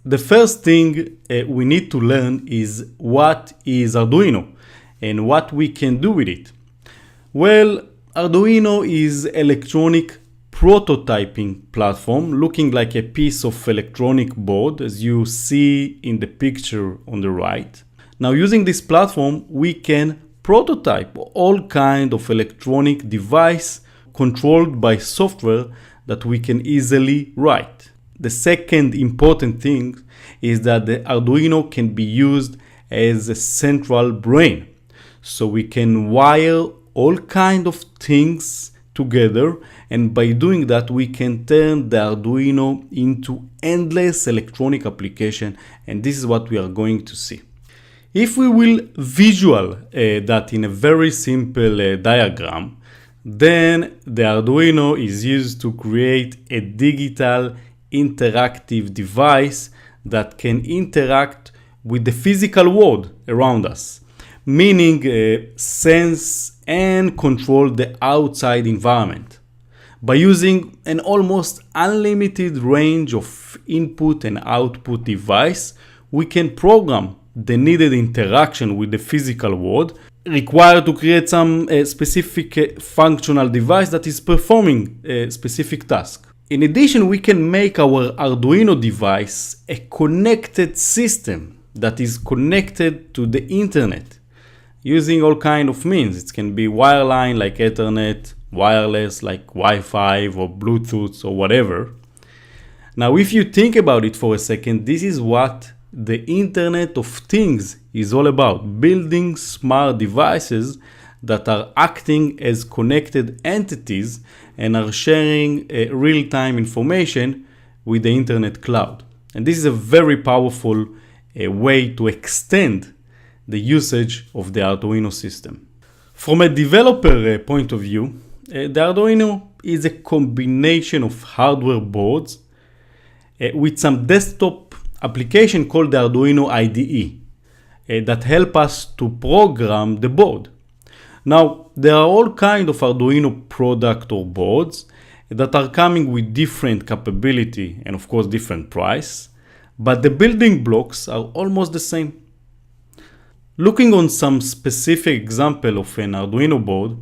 The first thing we need to learn is what is Arduino and what we can do with it. Well, Arduino is electronic prototyping platform looking like a piece of electronic board as you see in the picture on the right. Now using this platform we can prototype all kind of electronic device controlled by software that we can easily write. The second important thing is that the Arduino can be used as a central brain. So we can wire all kind of things together, and by doing that we can turn the Arduino into endless electronic application, and this is what we are going to see. If we will visual that in a very simple diagram, then the Arduino is used to create a digital interactive device that can interact with the physical world around us, meaning sense and control the outside environment. By using an almost unlimited range of input and output device, we can program the needed interaction with the physical world required to create some specific functional device that is performing a specific task. In addition, we can make our Arduino device a connected system that is connected to the internet using all kind of means. It can be wireline like Ethernet, wireless like Wi-Fi or Bluetooth or whatever. Now, if you think about it for a second, this is what the Internet of Things is all about: building smart devices that are acting as connected entities and are sharing real-time information with the internet cloud. And this is a very powerful way to extend the usage of the Arduino system. From a developer point of view, the Arduino is a combination of hardware boards with some desktop application called the Arduino IDE that help us to program the board. Now, there are all kinds of Arduino product or boards that are coming with different capability and of course different price, but the building blocks are almost the same. Looking on some specific example of an Arduino board,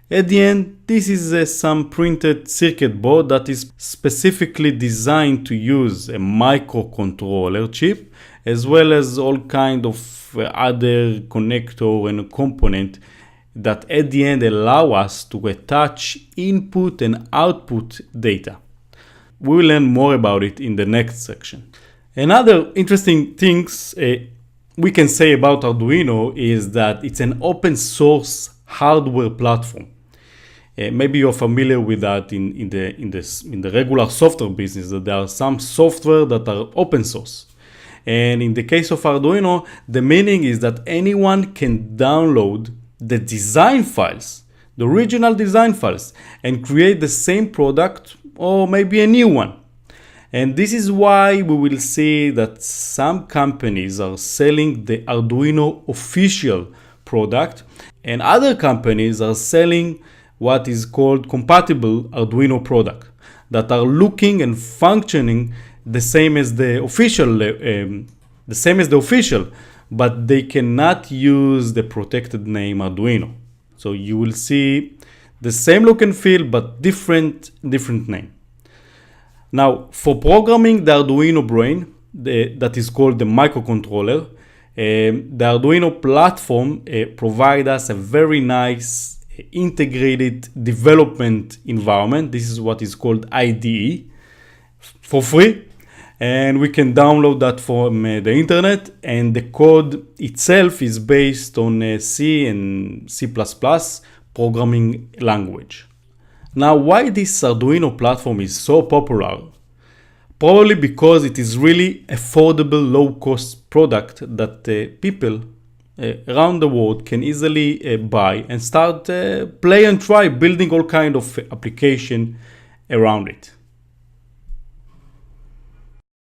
at the end, this is some printed circuit board that is specifically designed to use a microcontroller chip, as well as all kind of other connector and component that at the end allow us to attach input and output data. We will learn more about it in the next section. Another interesting things we can say about Arduino is that it's an open source hardware platform. Maybe you're familiar with that in the regular software business, that there are some software that are open source. And in the case of Arduino, the meaning is that anyone can download the design files, the original design files, and create the same product or maybe a new one. And this is why we will see that some companies are selling the Arduino official product, and other companies are selling what is called compatible Arduino product that are looking and functioning the same as the official, but they cannot use the protected name Arduino. So you will see the same look and feel, but different name. Now, for programming the Arduino brain, that is called the microcontroller, the Arduino platform provides us a very nice integrated development environment. This is what is called IDE for free, and we can download that from the internet, and the code itself is based on C and C++ programming language. Now, why this Arduino platform is so popular? Probably because it is really affordable, low-cost product that people around the world can easily buy and start play and try building all kind of application around it.